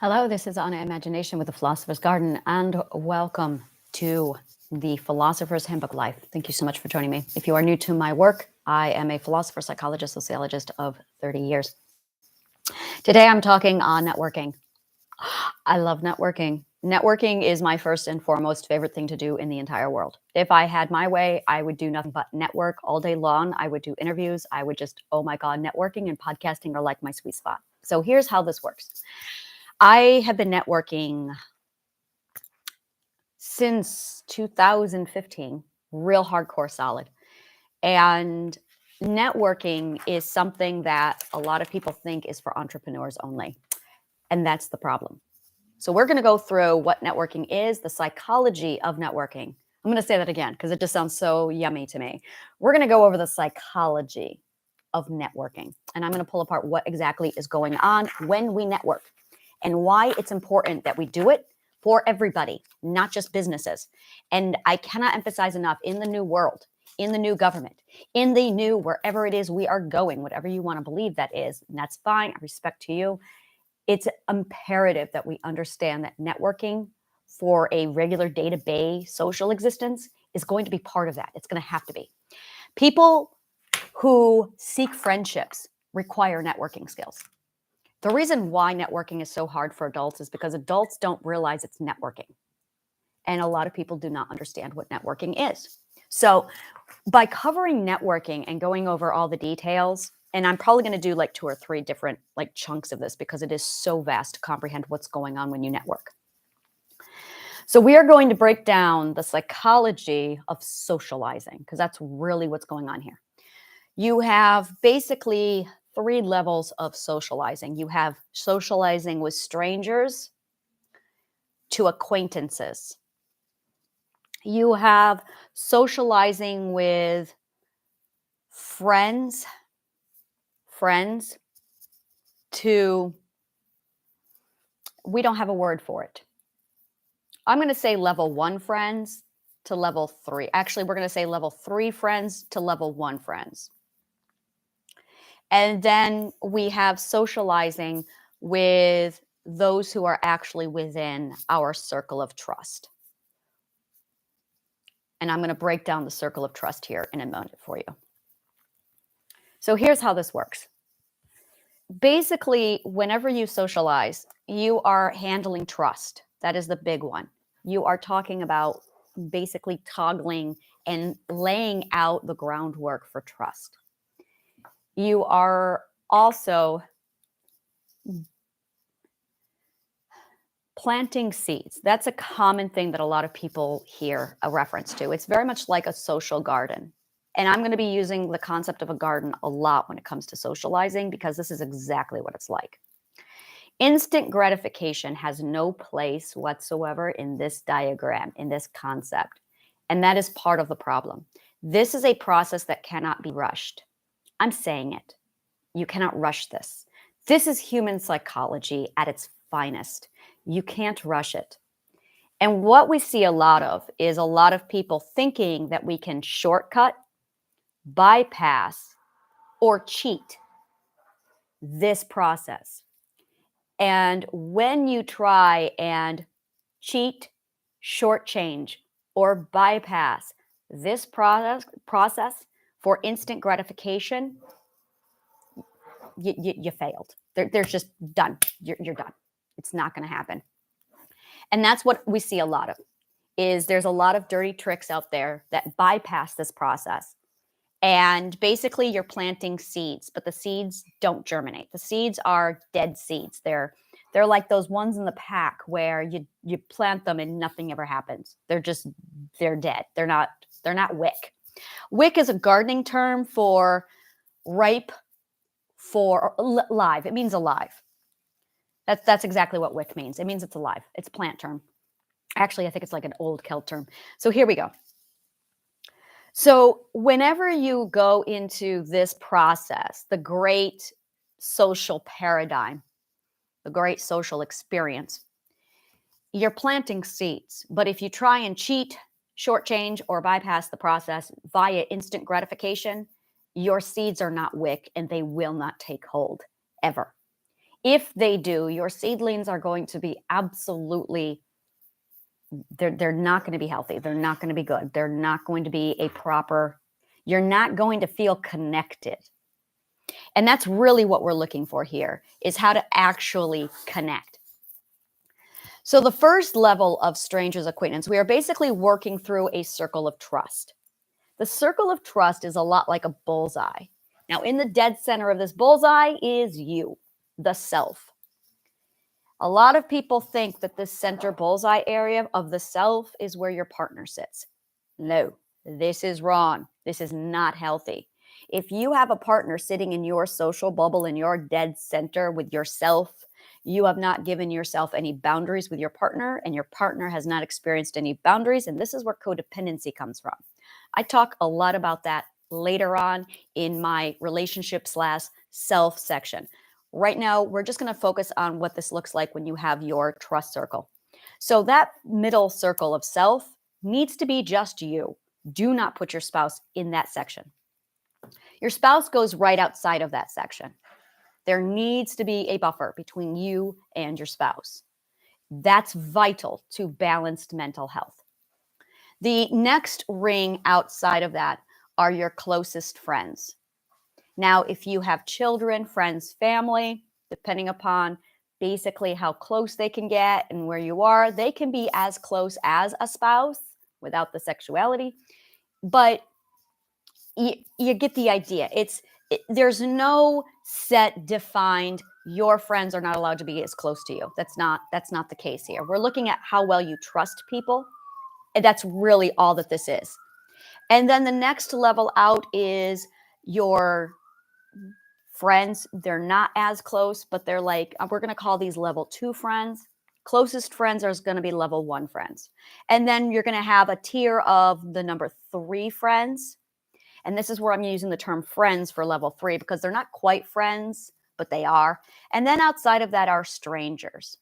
Hello, this is Anna Imagination with the Philosopher's Garden, and welcome to the Philosopher's Handbook Live. Thank you so much for joining me. If you are new to my work, I am a philosopher, psychologist, sociologist of 30 years. Today I'm talking on networking. I love networking. Networking is my first and foremost favorite thing to do in the entire world. If I had my way, I would do nothing but network all day long. I would do interviews. I would just, oh my God, networking and podcasting are like my sweet spot. So here's how this works. I have been networking since 2015, real hardcore solid. And networking is something that a lot of people think is for entrepreneurs only. And that's the problem. So we're going to go through what networking is, the psychology of networking. I'm going to say that again because it just sounds so yummy to me. We're going to go over the psychology of networking. And I'm going to pull apart what exactly is going on when we network and why it's important that we do it for everybody, not just businesses. And I cannot emphasize enough, in the new world, in the new government, in the new wherever it is we are going, whatever you want to believe that is, and that's fine. I respect to you. It's imperative that we understand that networking for a regular day-to-day social existence is going to be part of that. It's going to have to be. People who seek friendships require networking skills. The reason why networking is so hard for adults is because adults don't realize it's networking. And a lot of people do not understand what networking is. So by covering networking and going over all the details, and I'm probably going to do like 2 or 3 different like chunks of this because it is so vast to comprehend what's going on when you network. So we are going to break down the psychology of socializing because that's really what's going on here. You have basically 3 levels of socializing. You have socializing with strangers to acquaintances. You have socializing with friends to, we don't have a word for it. I'm going to say level 1 friends to level 3. Actually, we're going to say level 3 friends to level 1 friends. And then we have socializing with those who are actually within our circle of trust. And I'm going to break down the circle of trust here in a moment for you. So here's how this works. Basically, whenever you socialize, you are handling trust. That is the big one. You are talking about basically toggling and laying out the groundwork for trust. You are also planting seeds. That's a common thing that a lot of people hear a reference to. It's very much like a social garden. And I'm going to be using the concept of a garden a lot when it comes to socializing because this is exactly what it's like. Instant gratification has no place whatsoever in this diagram, in this concept. And that is part of the problem. This is a process that cannot be rushed. I'm saying it. You cannot rush this. This is human psychology at its finest. You can't rush it. And what we see a lot of is a lot of people thinking that we can shortcut, bypass, or cheat this process. And when you try and cheat, shortchange, or bypass this process for instant gratification, you failed. There's just done. You're done. It's not going to happen. And that's what we see a lot of, is there's a lot of dirty tricks out there that bypass this process. And basically you're planting seeds, but the seeds don't germinate. The seeds are dead seeds. They're like those ones in the pack where you plant them and nothing ever happens. They're dead. They're not wick. Wick is a gardening term for ripe, for live. It means alive. That's exactly what wick means. It means it's alive. It's a plant term. Actually, I think it's like an old Celt term. So here we go. So whenever you go into this process, the great social paradigm, the great social experience, you're planting seeds. But if you try and cheat, shortchange, or bypass the process via instant gratification, your seeds are not wick and they will not take hold ever. If they do, your seedlings are going to be absolutely, they're not going to be healthy. They're not going to be good. They're not going to be a proper, you're not going to feel connected. And that's really what we're looking for here, is how to actually connect. So the first level of strangers acquaintance, we are basically working through a circle of trust. The circle of trust is a lot like a bullseye. Now, in the dead center of this bullseye is you, the self. A lot of people think that this center bullseye area of the self is where your partner sits. No, this is wrong. This is not healthy. If you have a partner sitting in your social bubble in your dead center with yourself, you have not given yourself any boundaries with your partner, and your partner has not experienced any boundaries. And this is where codependency comes from. I talk a lot about that later on in my relationship/self section. Right now, we're just going to focus on what this looks like when you have your trust circle. So that middle circle of self needs to be just you. Do not put your spouse in that section. Your spouse goes right outside of that section. There needs to be a buffer between you and your spouse. That's vital to balanced mental health. The next ring outside of that are your closest friends. Now, if you have children, friends, family, depending upon basically how close they can get and where you are, they can be as close as a spouse without the sexuality. But you get the idea. There's no set defined, your friends are not allowed to be as close to you. That's not the case here. We're looking at how well you trust people. And that's really all that this is. And then the next level out is your friends. They're not as close, but they're like, we're going to call these level 2 friends. Closest friends are going to be level 1 friends. And then you're going to have a tier of the number 3 friends. And this is where I'm using the term friends for level 3, because they're not quite friends, but they are. And then outside of that are strangers.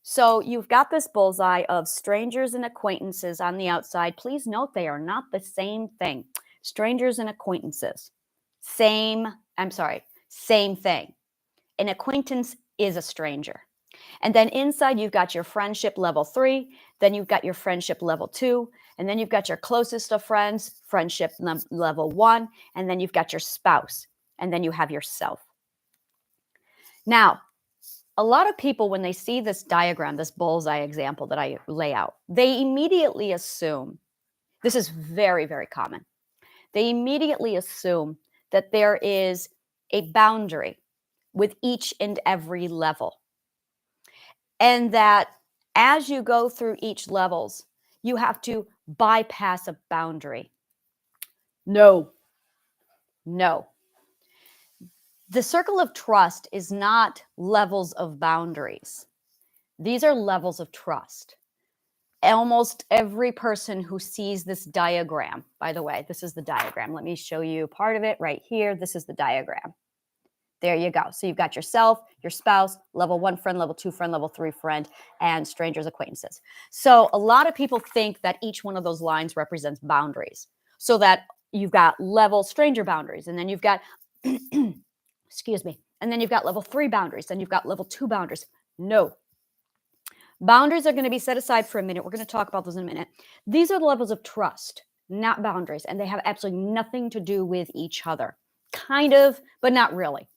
So you've got this bullseye of strangers and acquaintances on the outside. Please note they are not the same thing. Strangers and acquaintances. Same thing. An acquaintance is a stranger. And then inside you've got your friendship level 3, then you've got your friendship level 2, and then you've got your closest of friends, friendship level 1, and then you've got your spouse, and then you have yourself. Now, a lot of people, when they see this diagram, this bullseye example that I lay out, they immediately assume, this is very, very common, they immediately assume that there is a boundary with each and every level. And that as you go through each levels, you have to bypass a boundary. No. The circle of trust is not levels of boundaries. These are levels of trust. Almost every person who sees this diagram, by the way, this is the diagram. Let me show you part of it right here. This is the diagram. There you go. So you've got yourself, your spouse, level 1 friend, level 2 friend, level 3 friend, and strangers, acquaintances. So a lot of people think that each one of those lines represents boundaries. So that you've got level stranger boundaries, and then you've got, excuse me, and then you've got level 3 boundaries, and you've got level 2 boundaries. No. Boundaries are going to be set aside for a minute. We're going to talk about those in a minute. These are the levels of trust, not boundaries, and they have absolutely nothing to do with each other. Kind of, but not really.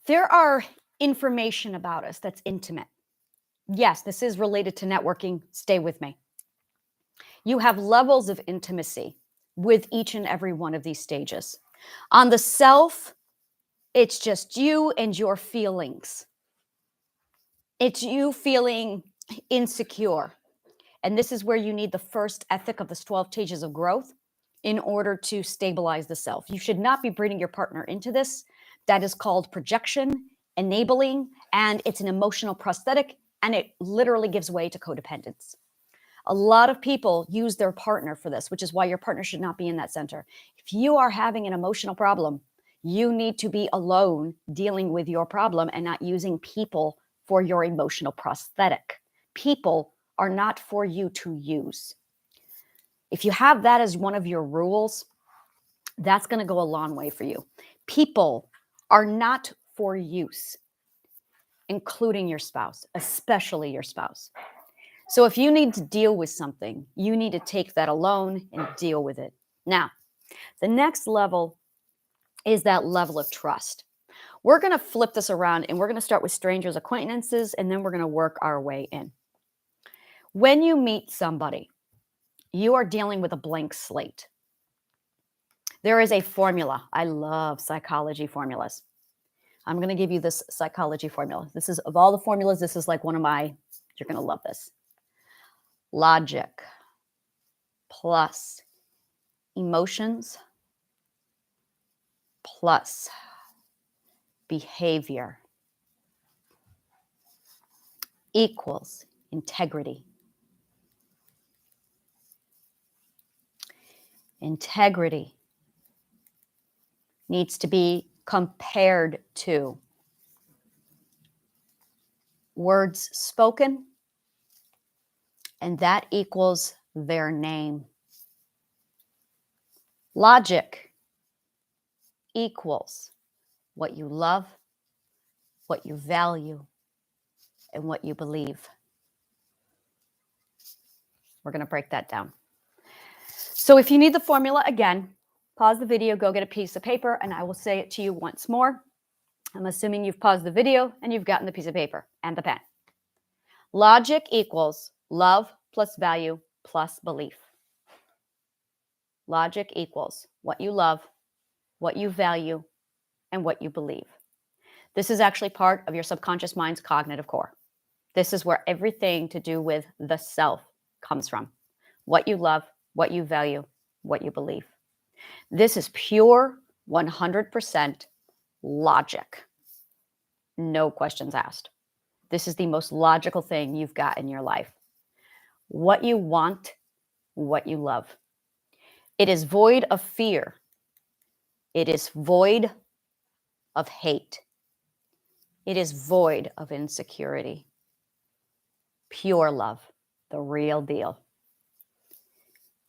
There are information about us that's intimate. Yes, this is related to networking. Stay with me. You have levels of intimacy with each and every one of these stages. On the self, it's just you and your feelings. It's you feeling insecure. And this is where you need the first ethic of the 12 stages of growth in order to stabilize the self. You should not be bringing your partner into this. That is called projection, enabling, and it's an emotional prosthetic, and it literally gives way to codependence. A lot of people use their partner for this, which is why your partner should not be in that center. If you are having an emotional problem, you need to be alone dealing with your problem and not using people for your emotional prosthetic. People are not for you to use. If you have that as one of your rules, that's going to go a long way for you. People are not for use, including your spouse, especially your spouse. So if you need to deal with something, you need to take that alone and deal with it. Now, the next level is that level of trust. We're going to flip this around and we're going to start with strangers, acquaintances, and then we're going to work our way in. When you meet somebody, you are dealing with a blank slate. There is a formula. I love psychology formulas. I'm going to give you this psychology formula. This is, of all the formulas, this is like one of my, you're going to love this. Logic plus emotions plus behavior equals integrity. Integrity needs to be compared to words spoken, and that equals their name. Logic equals what you love, what you value, and what you believe. We're going to break that down. So if you need the formula, again, pause the video, go get a piece of paper, and I will say it to you once more. I'm assuming you've paused the video and you've gotten the piece of paper and the pen. Logic equals love plus value plus belief. Logic equals what you love, what you value, and what you believe. This is actually part of your subconscious mind's cognitive core. This is where everything to do with the self comes from. What you love, what you value, what you believe. This is pure 100% logic. No questions asked. This is the most logical thing you've got in your life. What you want, what you love. It is void of fear. It is void of hate. It is void of insecurity. Pure love, the real deal.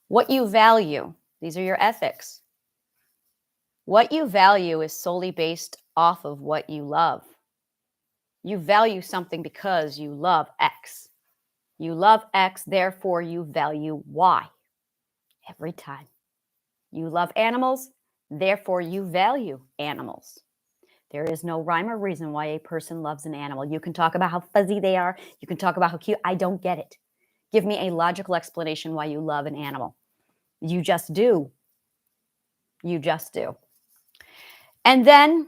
What you value, these are your ethics. What you value is solely based off of what you love. You value something because you love X. You love X, therefore you value Y. Every time. You love animals, therefore you value animals. There is no rhyme or reason why a person loves an animal. You can talk about how fuzzy they are. You can talk about how cute. I don't get it. Give me a logical explanation why you love an animal. You just do. You just do. And then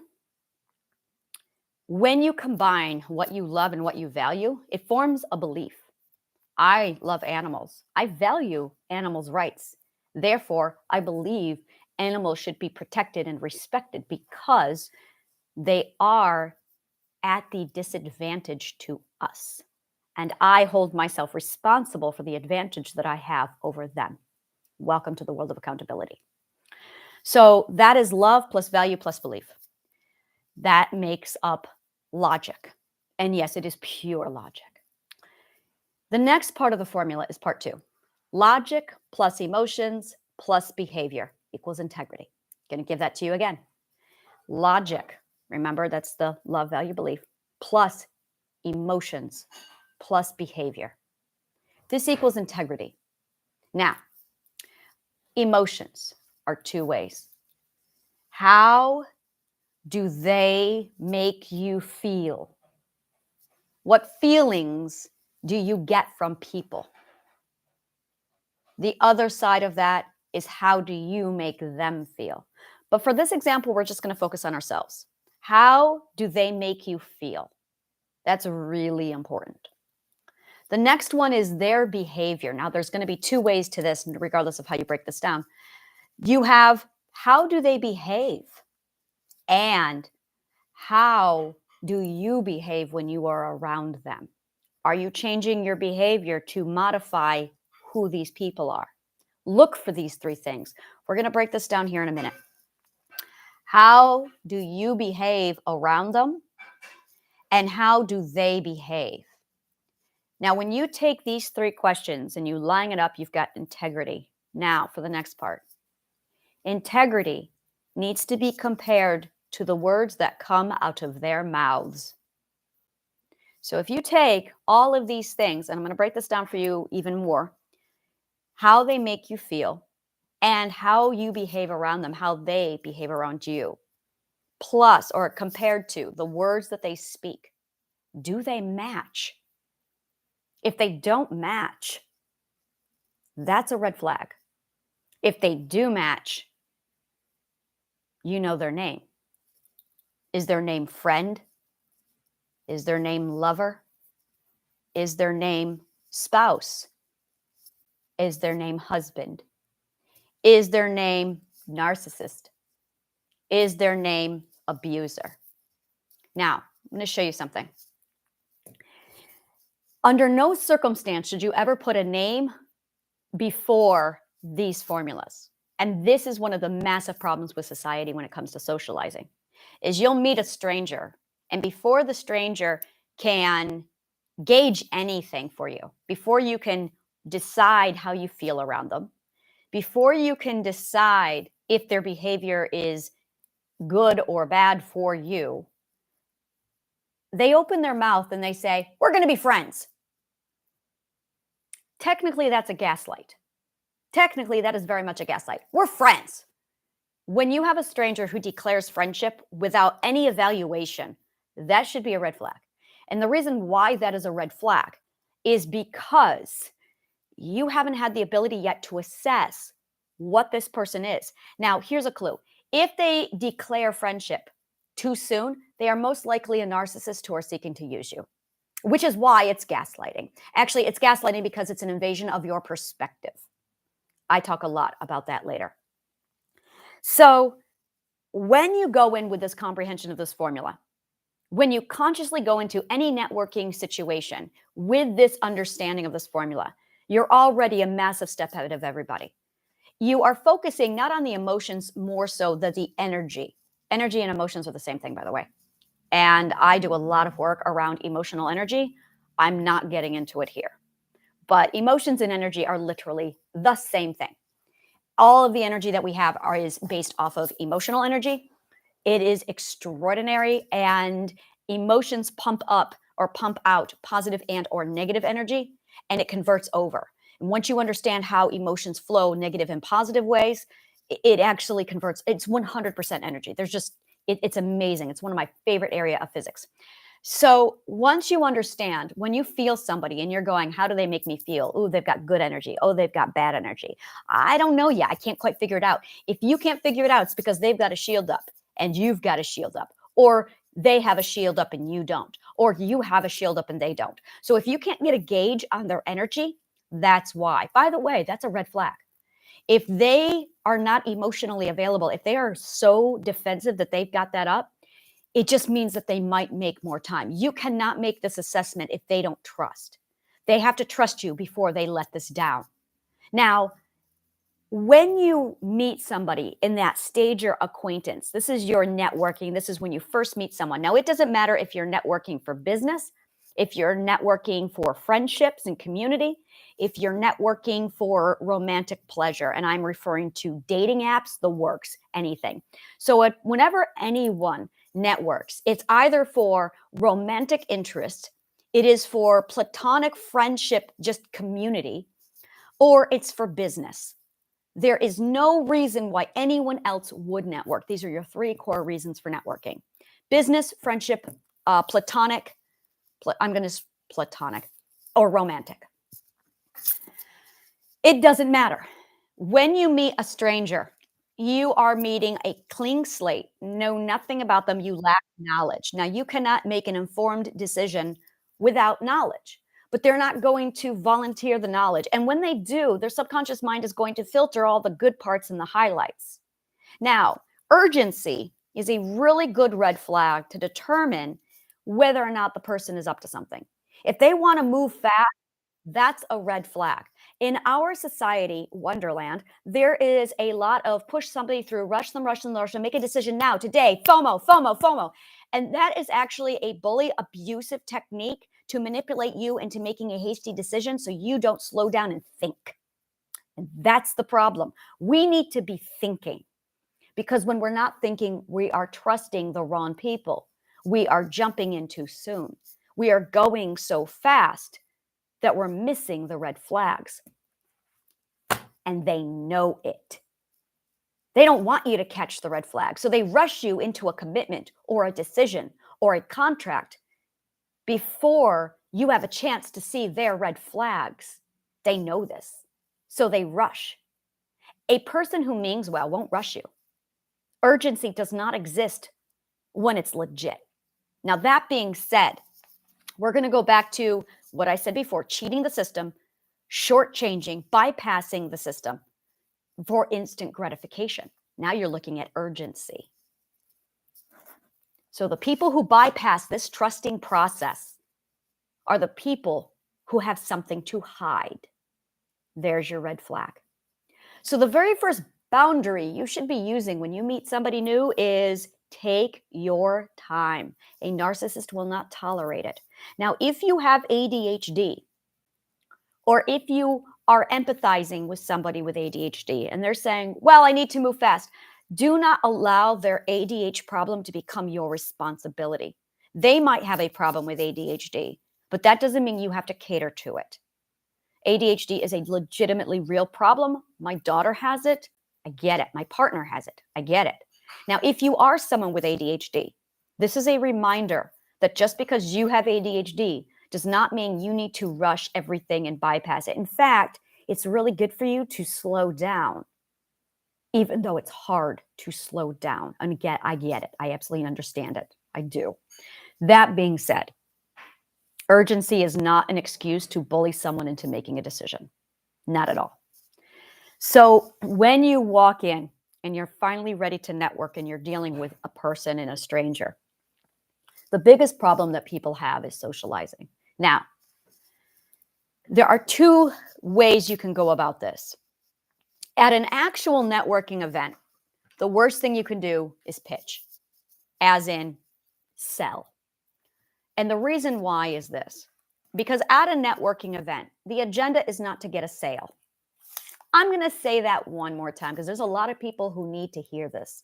when you combine what you love and what you value, it forms a belief. I love animals. I value animals' rights. Therefore, I believe animals should be protected and respected because they are at the disadvantage to us. And I hold myself responsible for the advantage that I have over them. Welcome to the world of accountability. So that is love plus value plus belief. That makes up logic. And yes, it is pure logic. The next part of the formula is part 2. Logic plus emotions plus behavior equals integrity. Going to give that to you again. Logic, remember that's the love, value, belief, plus emotions plus behavior. This equals integrity. Now, emotions are 2 ways. How do they make you feel? What feelings do you get from people? The other side of that is how do you make them feel? But for this example, we're just going to focus on ourselves. How do they make you feel? That's really important. The next one is their behavior. Now, there's going to be 2 ways to this, regardless of how you break this down. You have how do they behave? And how do you behave when you are around them? Are you changing your behavior to modify who these people are? Look for these 3 things. We're going to break this down here in a minute. How do you behave around them? And how do they behave? Now, when you take these 3 questions and you line it up, you've got integrity. Now, for the next part. Integrity needs to be compared to the words that come out of their mouths. So if you take all of these things, and I'm going to break this down for you even more, how they make you feel and how you behave around them, how they behave around you, plus or compared to the words that they speak, do they match? If they don't match, that's a red flag. If they do match, you know their name. Is their name friend? Is their name lover? Is their name spouse? Is their name husband? Is their name narcissist? Is their name abuser? Now, I'm going to show you something. Under no circumstance should you ever put a name before these formulas. And this is one of the massive problems with society when it comes to socializing, is you'll meet a stranger, and before the stranger can gauge anything for you, before you can decide how you feel around them, before you can decide if their behavior is good or bad for you, they open their mouth and they say, "We're going to be friends." Technically, that's a gaslight. Technically, that is very much a gaslight. We're friends. When you have a stranger who declares friendship without any evaluation, that should be a red flag. And the reason why that is a red flag is because you haven't had the ability yet to assess what this person is. Now, here's a clue. If they declare friendship too soon, they are most likely a narcissist who are seeking to use you, which is why it's gaslighting. Actually, it's gaslighting because it's an invasion of your perspective. I talk a lot about that later. So when you go in with this comprehension of this formula, when you consciously go into any networking situation with this understanding of this formula, you're already a massive step ahead of everybody. You are focusing not on the emotions, more so than the energy. Energy and emotions are the same thing, by the way. And I do a lot of work around emotional energy. I'm not getting into it here. But emotions and energy are literally the same thing. All of the energy that we have is based off of emotional energy. It is extraordinary, and emotions pump up or pump out positive and or negative energy, and it converts over. And once you understand how emotions flow negative and positive ways, it actually converts. It's 100% energy. It's amazing. It's one of my favorite area of physics. So once you understand, when you feel somebody and you're going, how do they make me feel? Oh, they've got good energy. Oh, they've got bad energy. I don't know yet. I can't quite figure it out. If you can't figure it out, it's because they've got a shield up and you've got a shield up, or they have a shield up and you don't, or you have a shield up and they don't. So if you can't get a gauge on their energy, that's why. By the way, that's a red flag. If they are not emotionally available, if they are so defensive that they've got that up, it just means that they might make more time. You cannot make this assessment if they don't trust. They have to trust you before they let this down. Now, when you meet somebody in that stage or acquaintance, this is your networking. This is when you first meet someone. Now, it doesn't matter if you're networking for business, if you're networking for friendships and community, if you're networking for romantic pleasure, and I'm referring to dating apps, the works, anything. So whenever anyone networks, it's either for romantic interest, it is for platonic friendship, just community, or it's for business. There is no reason why anyone else would network. These are your three core reasons for networking: business, friendship, platonic, platonic, or romantic. It doesn't matter. When you meet a stranger, you are meeting a clean slate, know nothing about them, you lack knowledge. Now, you cannot make an informed decision without knowledge, but they're not going to volunteer the knowledge. And when they do, their subconscious mind is going to filter all the good parts and the highlights. Now, urgency is a really good red flag to determine whether or not the person is up to something. If they want to move fast, that's a red flag. In our society, Wonderland, there is a lot of push somebody through, rush them, make a decision now, today, FOMO, FOMO, FOMO. And that is actually a bully abusive technique to manipulate you into making a hasty decision so you don't slow down and think. And that's the problem. We need to be thinking. Because when we're not thinking, we are trusting the wrong people. We are jumping in too soon. We are going so fast that we're missing the red flags. And they know it. They don't want you to catch the red flag. So they rush you into a commitment or a decision or a contract before you have a chance to see their red flags. They know this. So they rush. A person who means well won't rush you. Urgency does not exist when it's legit. Now, that being said, we're going to go back to what I said before, cheating the system, shortchanging, bypassing the system for instant gratification. Now you're looking at urgency. So the people who bypass this trusting process are the people who have something to hide. There's your red flag. So the very first boundary you should be using when you meet somebody new is take your time. A narcissist will not tolerate it. Now, if you have ADHD, or if you are empathizing with somebody with ADHD and they're saying, well, I need to move fast, do not allow their ADHD problem to become your responsibility. They might have a problem with ADHD, but that doesn't mean you have to cater to it. ADHD is a legitimately real problem. My daughter has it. I get it. My partner has it. I get it. Now, if you are someone with ADHD, this is a reminder that just because you have ADHD does not mean you need to rush everything and bypass it. In fact, it's really good for you to slow down, even though it's hard to slow down. And I get it. I absolutely understand it. I do. That being said, urgency is not an excuse to bully someone into making a decision. Not at all. So when you walk in and you're finally ready to network and you're dealing with a person and a stranger, the biggest problem that people have is socializing. Now, there are two ways you can go about this. At an actual networking event, the worst thing you can do is pitch, as in sell. And the reason why is this. Because at a networking event, the agenda is not to get a sale. I'm going to say that one more time because there's a lot of people who need to hear this.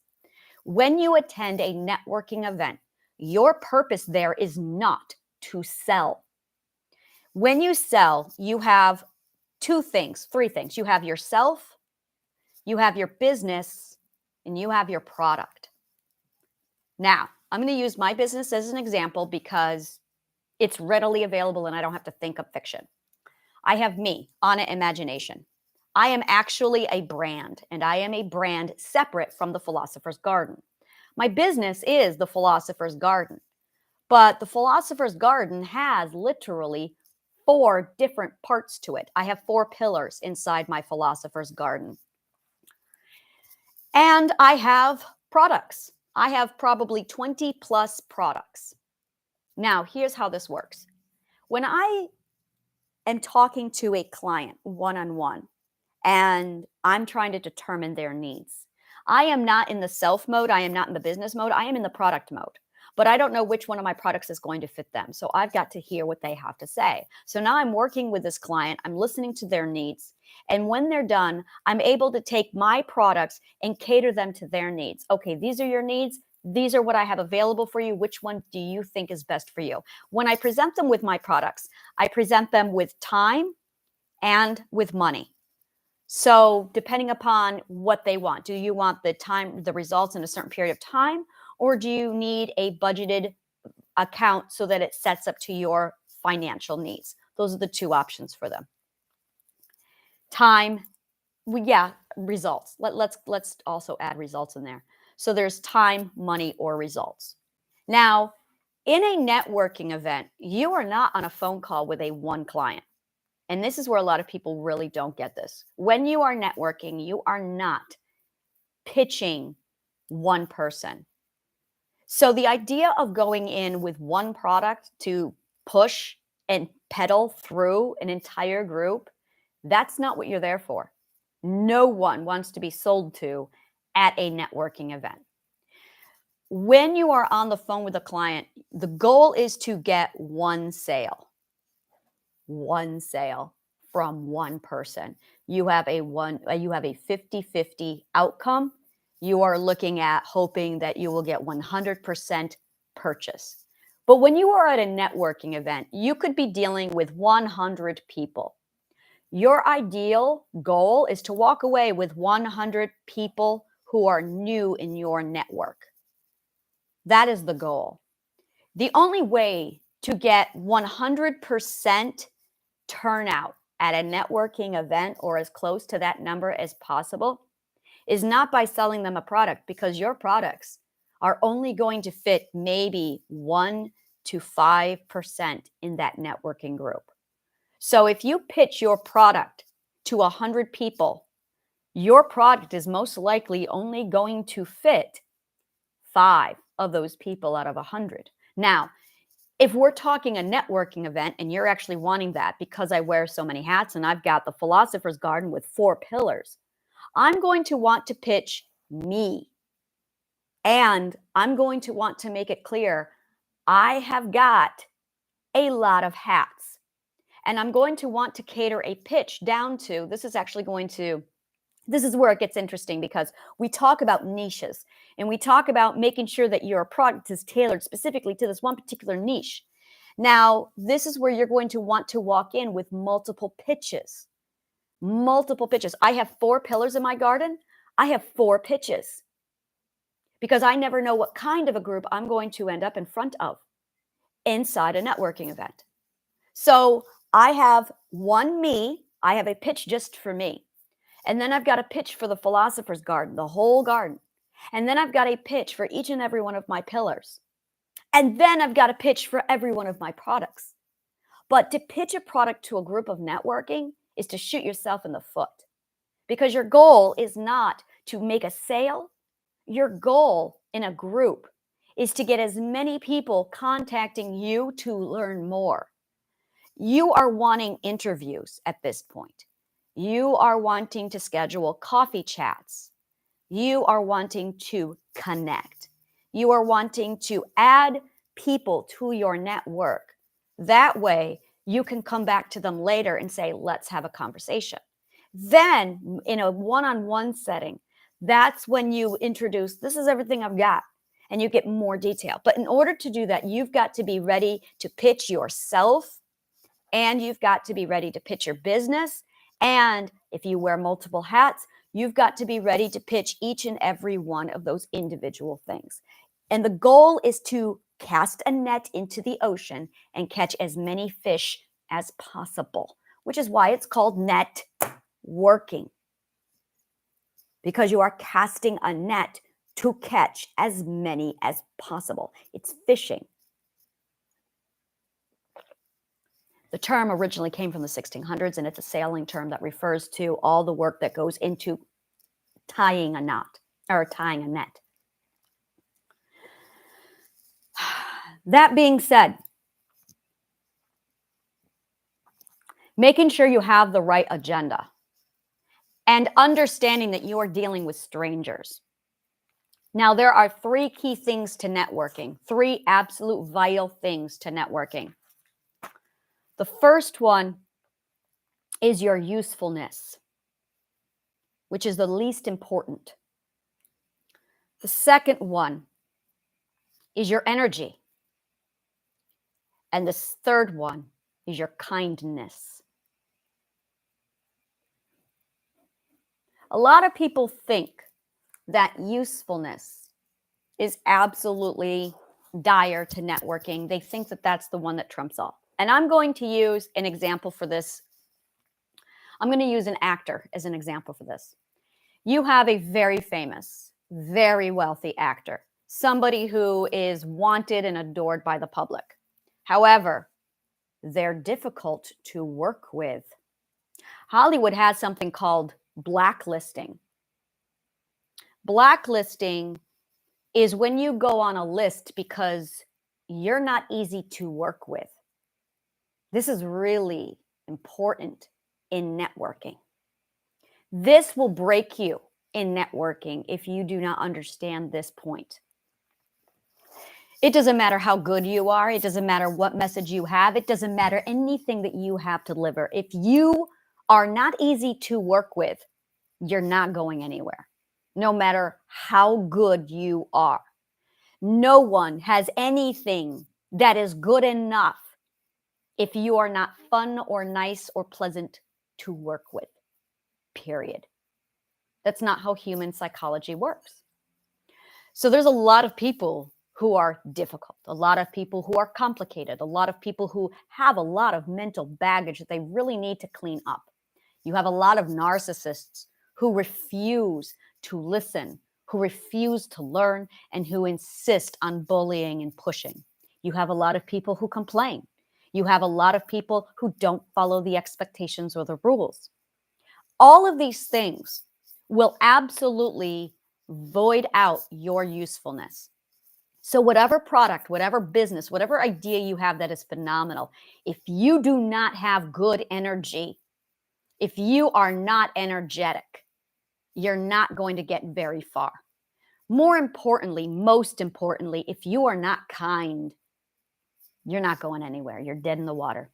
When you attend a networking event, your purpose there is not to sell. When you sell, you have three things. You have yourself, you have your business, and you have your product. Now, I'm going to use my business as an example because it's readily available and I don't have to think of fiction. I have me, Anna Imagination. I am actually a brand, and I am a brand separate from the Philosopher's Garden. My business is the Philosopher's Garden, but the Philosopher's Garden has literally 4 different parts to it. I have 4 pillars inside my Philosopher's Garden. And I have products. I have probably 20 plus products. Now, here's how this works. When I am talking to a client one-on-one, and I'm trying to determine their needs, I am not in the self mode. I am not in the business mode. I am in the product mode. But I don't know which one of my products is going to fit them. So I've got to hear what they have to say. So now I'm working with this client. I'm listening to their needs. And when they're done, I'm able to take my products and cater them to their needs. Okay, these are your needs. These are what I have available for you. Which one do you think is best for you? When I present them with my products, I present them with time and with money. So depending upon what they want, do you want the results in a certain period of time, or do you need a budgeted account so that it sets up to your financial needs? Those are the 2 options for them. Time, results. Let's also add results in there. So there's time, money, or results. Now, in a networking event, you are not on a phone call with a one client. And this is where a lot of people really don't get this. When you are networking, you are not pitching one person. So the idea of going in with one product to push and pedal through an entire group, that's not what you're there for. No one wants to be sold to at a networking event. When you are on the phone with a client, the goal is to get one sale. One sale from one person. You have a 50-50 outcome. You are looking at hoping that you will get 100% purchase. But when you are at a networking event, you could be dealing with 100 people. Your ideal goal is to walk away with 100 people who are new in your network. That is the goal. The only way to get 100% turnout at a networking event or as close to that number as possible is not by selling them a product, because your products are only going to fit maybe 1 to 5% in that networking group. So if you pitch your product to 100 people, your product is most likely only going to fit 5 of those people out of 100. Now, if we're talking a networking event and you're actually wanting that because I wear so many hats and I've got the Philosopher's Garden with 4 pillars, I'm going to want to pitch me. And I'm going to want to make it clear I have got a lot of hats. And I'm going to want to cater a pitch down to, this is where it gets interesting, because we talk about niches and we talk about making sure that your product is tailored specifically to this one particular niche. Now, this is where you're going to want to walk in with multiple pitches. Multiple pitches. I have 4 pillars in my garden. I have 4 pitches because I never know what kind of a group I'm going to end up in front of inside a networking event. So I have I have a pitch just for me. And then I've got a pitch for the Philosopher's Garden, the whole garden. And then I've got a pitch for each and every one of my pillars. And then I've got a pitch for every one of my products. But to pitch a product to a group of networking is to shoot yourself in the foot, because your goal is not to make a sale. Your goal in a group is to get as many people contacting you to learn more. You are wanting interviews at this point. You are wanting to schedule coffee chats. You are wanting to connect. You are wanting to add people to your network. That way, you can come back to them later and say, let's have a conversation. Then, in a one-on-one setting, that's when you introduce, this is everything I've got, and you get more detail. But in order to do that, you've got to be ready to pitch yourself, and you've got to be ready to pitch your business. And if you wear multiple hats, you've got to be ready to pitch each and every one of those individual things. And the goal is to cast a net into the ocean and catch as many fish as possible, which is why it's called net working, because you are casting a net to catch as many as possible. It's fishing. The term originally came from the 1600s, and it's a sailing term that refers to all the work that goes into tying a knot or tying a net. That being said, making sure you have the right agenda and understanding that you are dealing with strangers. Now, there are 3 key things to networking, 3 absolute vital things to networking. The first one is your usefulness, which is the least important. The second one is your energy. And the third one is your kindness. A lot of people think that usefulness is absolutely dire to networking. They think that that's the one that trumps all. And I'm going to use an example for this. I'm going to use an actor as an example for this. You have a very famous, very wealthy actor, somebody who is wanted and adored by the public. However, they're difficult to work with. Hollywood has something called blacklisting. Blacklisting is when you go on a list because you're not easy to work with. This is really important in networking. This will break you in networking if you do not understand this point. It doesn't matter how good you are. It doesn't matter what message you have. It doesn't matter anything that you have to deliver. If you are not easy to work with, you're not going anywhere. no matter how good you are. No one has anything that is good enough if you are not fun or nice or pleasant to work with, period. That's not how human psychology works. So there's a lot of people who are difficult, a lot of people who are complicated, a lot of people who have a lot of mental baggage that they really need to clean up. You have a lot of narcissists who refuse to listen, who refuse to learn, and who insist on bullying and pushing. You have a lot of people who complain. You have a lot of people who don't follow the expectations or the rules. All of these things will absolutely void out your usefulness. So whatever product, whatever business, whatever idea you have that is phenomenal, if you do not have good energy, if you are not energetic, you're not going to get very far. More importantly, most importantly, if you are not kind, you're not going anywhere. You're dead in the water.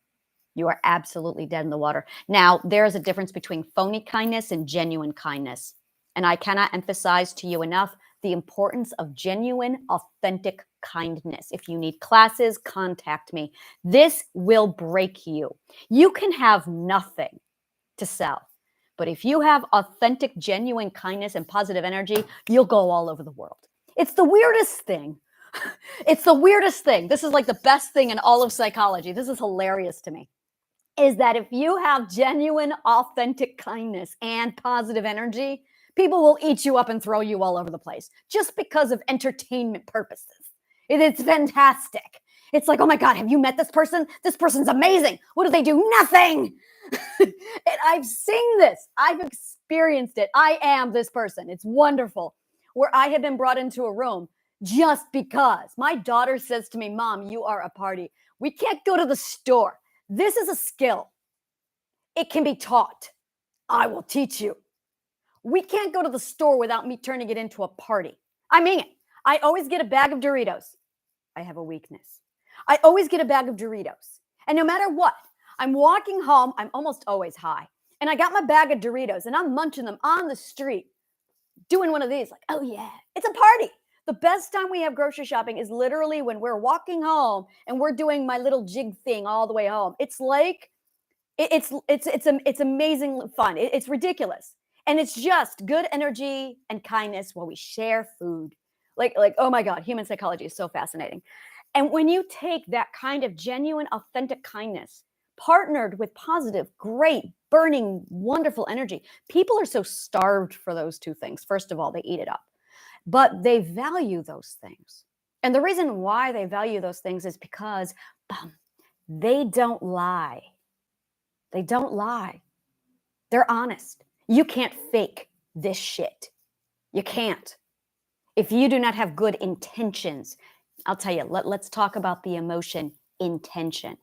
You are absolutely dead in the water. Now, there is a difference between phony kindness and genuine kindness. And I cannot emphasize to you enough the importance of genuine, authentic kindness. If you need classes, contact me. This will break you. You can have nothing to sell, but if you have authentic, genuine kindness and positive energy, you'll go all over the world. It's the weirdest thing. It's the weirdest thing. This is like the best thing in all of psychology. This is hilarious to me. Is that if you have genuine, authentic kindness and positive energy, people will eat you up and throw you all over the place just because of entertainment purposes. It's fantastic. It's like, oh my God, have you met this person? This person's amazing. What do they do? Nothing. And I've seen this. I've experienced it. I am this person. It's wonderful. Where I have been brought into a room just because my daughter says to me, Mom, you are a party. We can't go to the store. This is a skill. It can be taught. I will teach you. We can't go to the store without me turning it into a party. I mean it. I always get a bag of Doritos. I have a weakness. I always get a bag of Doritos. And no matter what, I'm walking home. I'm almost always high. And I got my bag of Doritos and I'm munching them on the street, doing one of these, like, oh yeah, it's a party. The best time we have grocery shopping is literally when we're walking home and we're doing my little jig thing all the way home. It's like, it's amazing fun. It's ridiculous. And it's just good energy and kindness while we share food. Like, oh my God, human psychology is so fascinating. And when you take that kind of genuine, authentic kindness partnered with positive, great, burning, wonderful energy, people are so starved for those two things. First of all, they eat it up, but they value those things. And the reason why they value those things is because they don't lie. They don't lie. They're honest. You can't fake this shit. You can't. If you do not have good intentions, I'll tell you, let's talk about the emotion intention.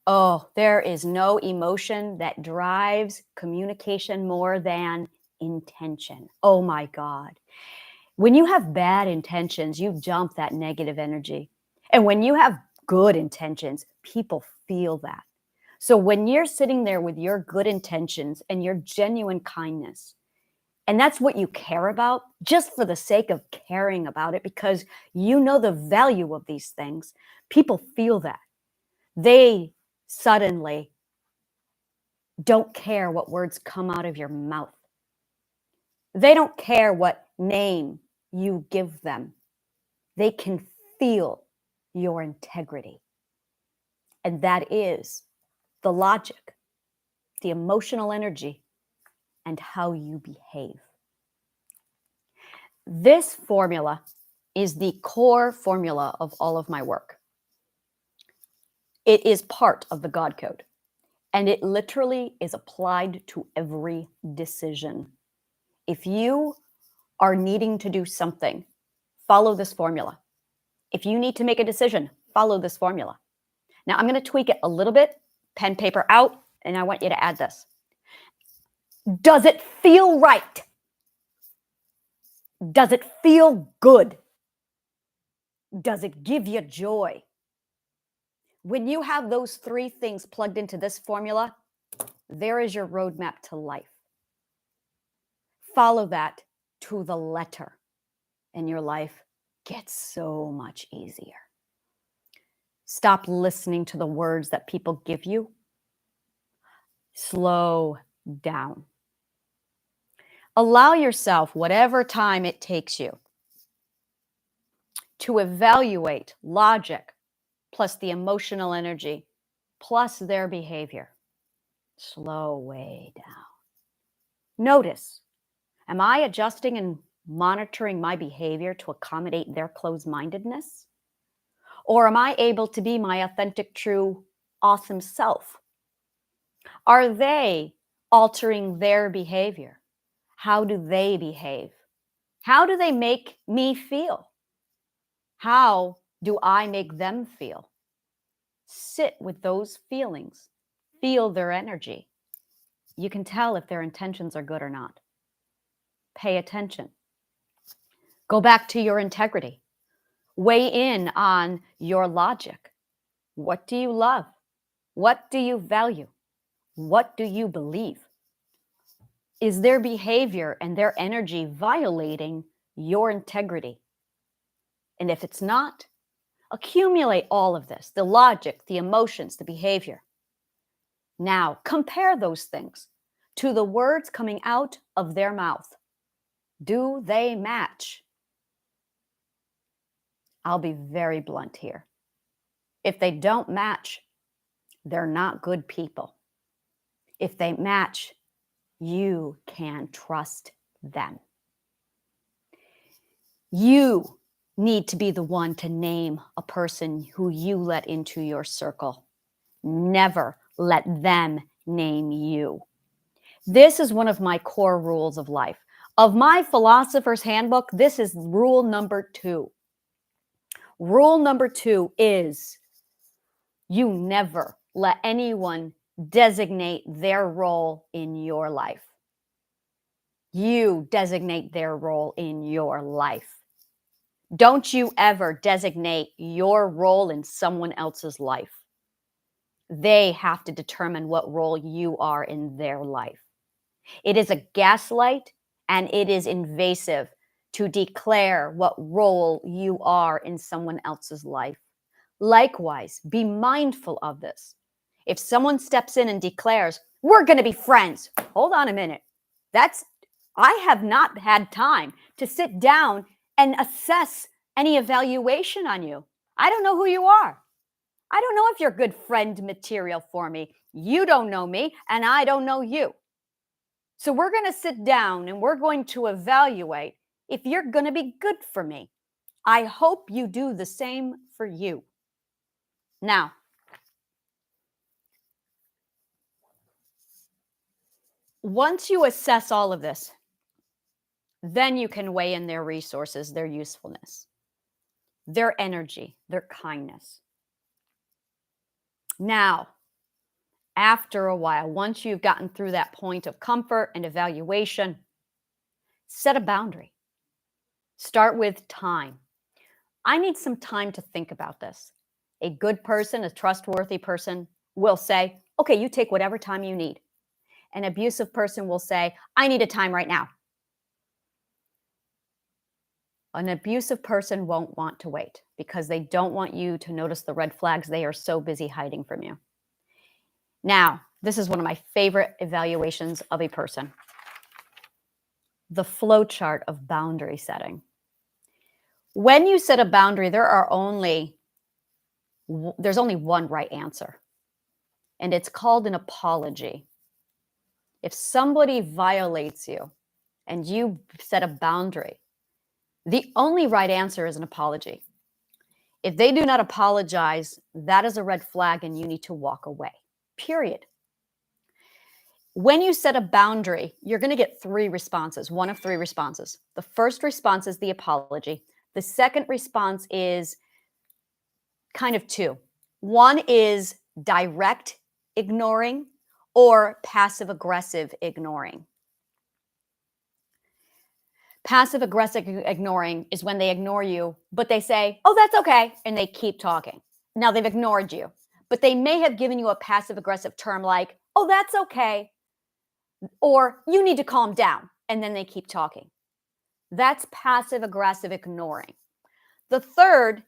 Oh, there is no emotion that drives communication more than intention. Oh my God. When you have bad intentions, you dump that negative energy. And when you have good intentions, people feel that. So when you're sitting there with your good intentions and your genuine kindness, and that's what you care about, just for the sake of caring about it, because you know the value of these things, people feel that. They suddenly don't care what words come out of your mouth. They don't care what name you give them. They can feel your integrity. And that is the logic, the emotional energy, and how you behave. This formula is the core formula of all of my work. It is part of the God Code, and it literally is applied to every decision. If you are needing to do something, follow this formula. If you need to make a decision, follow this formula. Now, I'm going to tweak it a little bit, pen, paper out, and I want you to add this. Does it feel right? Does it feel good? Does it give you joy? When you have those three things plugged into this formula, there is your roadmap to life. Follow that to the letter, and your life gets so much easier. Stop listening to the words that people give you. Slow down. Allow yourself whatever time it takes you to evaluate logic plus the emotional energy plus their behavior. Slow way down. Notice, am I adjusting and monitoring my behavior to accommodate their closed-mindedness? Or am I able to be my authentic, true, awesome self? Are they altering their behavior? How do they behave? How do they make me feel? How do I make them feel? Sit with those feelings. Feel their energy. You can tell if their intentions are good or not. Pay attention. Go back to your integrity. Weigh in on your logic. What do you love? What do you value? What do you believe? Is their behavior and their energy violating your integrity? And if it's not, accumulate all of this, the logic, the emotions, the behavior. Now, compare those things to the words coming out of their mouth. Do they match? I'll be very blunt here. If they don't match, they're not good people. If they match, you can trust them. You need to be the one to name a person who you let into your circle. Never let them name you. This is one of my core rules of life. Of my Philosopher's Handbook, this is rule number 2. Rule number 2 is you never let anyone designate their role in your life. You designate their role in your life. Don't you ever designate your role in someone else's life. They have to determine what role you are in their life. It is a gaslight and it is invasive to declare what role you are in someone else's life. Likewise, be mindful of this. If someone steps in and declares, we're going to be friends, hold on a minute. I have not had time to sit down and assess any evaluation on you. I don't know who you are. I don't know if you're good friend material for me. You don't know me, and I don't know you. So we're going to sit down and we're going to evaluate if you're going to be good for me. I hope you do the same for you. Now, once you assess all of this, then you can weigh in their resources, their usefulness, their energy, their kindness. Now, after a while, once you've gotten through that point of comfort and evaluation, set a boundary. Start with time. I need some time to think about this. A good person, a trustworthy person will say, okay, you take whatever time you need. An abusive person will say, I need a time right now. An abusive person won't want to wait because they don't want you to notice the red flags they are so busy hiding from you. Now, this is one of my favorite evaluations of a person. The flow chart of boundary setting. When you set a boundary, there's only one right answer, and it's called an apology. If somebody violates you and you set a boundary, the only right answer is an apology. If they do not apologize, that is a red flag and you need to walk away, period. When you set a boundary, you're going to get 3 responses, one of 3 responses. The first response is the apology. The second response is kind of 2. One is direct ignoring or passive-aggressive ignoring. Passive-aggressive ignoring is when they ignore you, but they say, oh, that's okay, and they keep talking. Now they've ignored you, but they may have given you a passive-aggressive term like, oh, that's okay, or you need to calm down, and then they keep talking. That's passive aggressive ignoring. The third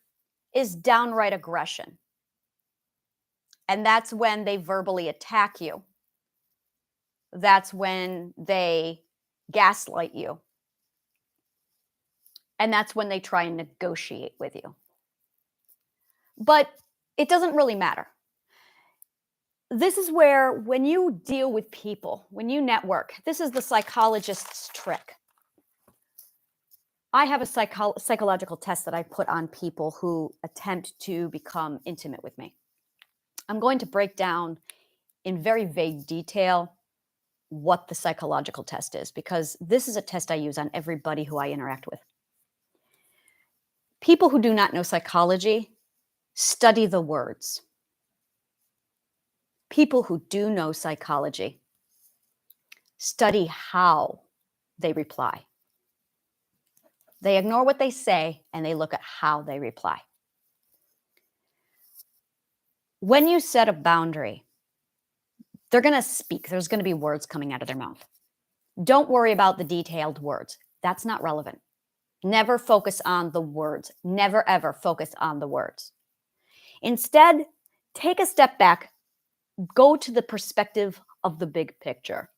is downright aggression. And that's when they verbally attack you. That's when they gaslight you. And that's when they try and negotiate with you. But it doesn't really matter. This is where, when you deal with people, when you network, this is the psychologist's trick. I have a psychological test that I put on people who attempt to become intimate with me. I'm going to break down in very vague detail what the psychological test is, because this is a test I use on everybody who I interact with. People who do not know psychology study the words. People who do know psychology study how they reply. They ignore what they say and they look at how they reply. When you set a boundary, they're going to speak. There's going to be words coming out of their mouth. Don't worry about the detailed words. That's not relevant. Never focus on the words. Never, ever focus on the words. Instead, take a step back. Go to the perspective of the big picture.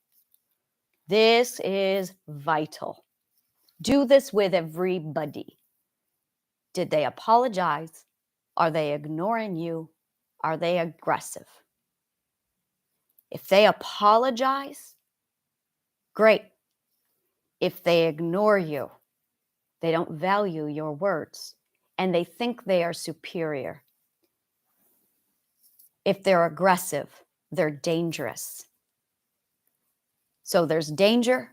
This is vital. Do this with everybody. Did they apologize? Are they ignoring you? Are they aggressive? If they apologize, great. If they ignore you, they don't value your words, and they think they are superior. If they're aggressive, they're dangerous. So there's danger,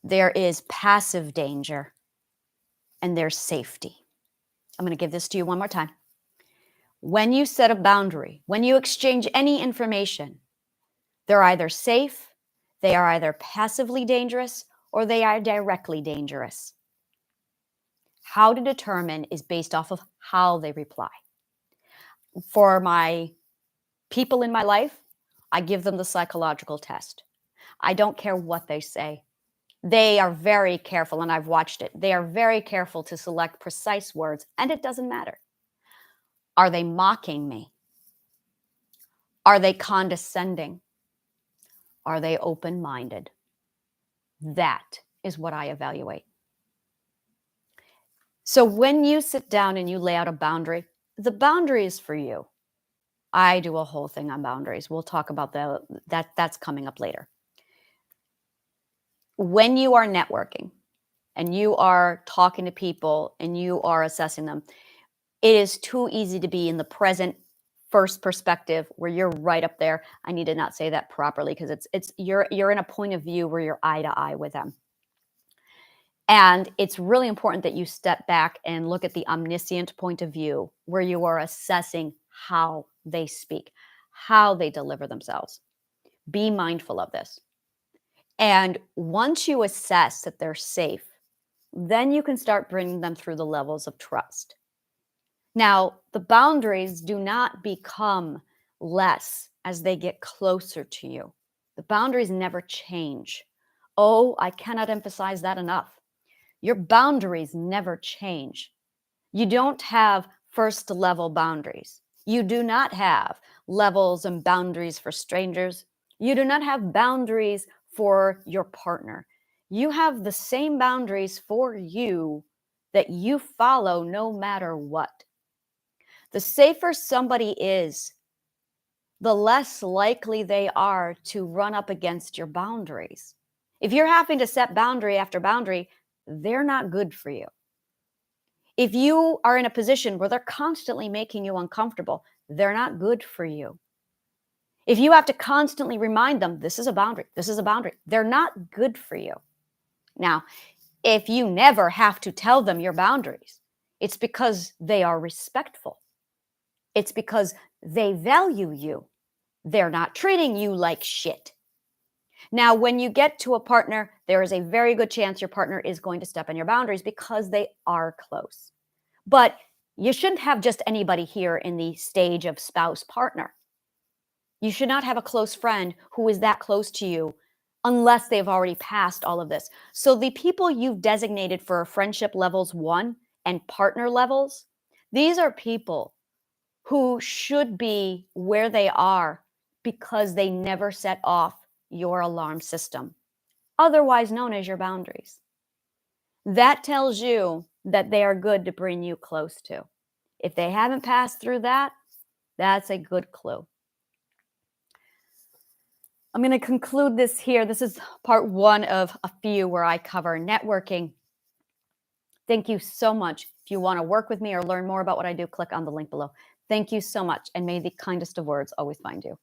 there is passive danger, and there's safety. I'm going to give this to you one more time. When you set a boundary, when you exchange any information, they're either safe, they are either passively dangerous, or they are directly dangerous. How to determine is based off of how they reply. For my people in my life, I give them the psychological test. I don't care what they say. They are very careful, and I've watched it. They are very careful to select precise words, and it doesn't matter. Are they mocking me? Are they condescending? Are they open-minded? That is what I evaluate. So when you sit down and you lay out a boundary, the boundary is for you. I do a whole thing on boundaries. We'll talk about that's coming up later. When you are networking and you are talking to people and you are assessing them, it is too easy to be in the present first perspective where you're right up there. I need to not say that properly because you're in a point of view where you're eye to eye with them. And it's really important that you step back and look at the omniscient point of view where you are assessing how they speak, how they deliver themselves. Be mindful of this. And once you assess that they're safe, then you can start bringing them through the levels of trust. Now, the boundaries do not become less as they get closer to you. The boundaries never change. Oh, I cannot emphasize that enough. Your boundaries never change. You don't have first level boundaries. You do not have levels and boundaries for strangers. You do not have boundaries for your partner. You have the same boundaries for you that you follow no matter what. The safer somebody is, the less likely they are to run up against your boundaries. If you're having to set boundary after boundary, they're not good for you. If you are in a position where they're constantly making you uncomfortable, they're not good for you. If you have to constantly remind them, this is a boundary, this is a boundary, they're not good for you. Now, if you never have to tell them your boundaries, it's because they are respectful. It's because they value you. They're not treating you like shit. Now, when you get to a partner, there is a very good chance your partner is going to step on your boundaries because they are close. But you shouldn't have just anybody here in the stage of spouse partner. You should not have a close friend who is that close to you unless they've already passed all of this. So the people you've designated for friendship levels 1 and partner levels, these are people who should be where they are because they never set off your alarm system, otherwise known as your boundaries. That tells you that they are good to bring you close to. If they haven't passed through that, that's a good clue. I'm going to conclude this here. This is part 1 of a few where I cover networking. Thank you so much. If you want to work with me or learn more about what I do, click on the link below. Thank you so much, and may the kindest of words always find you.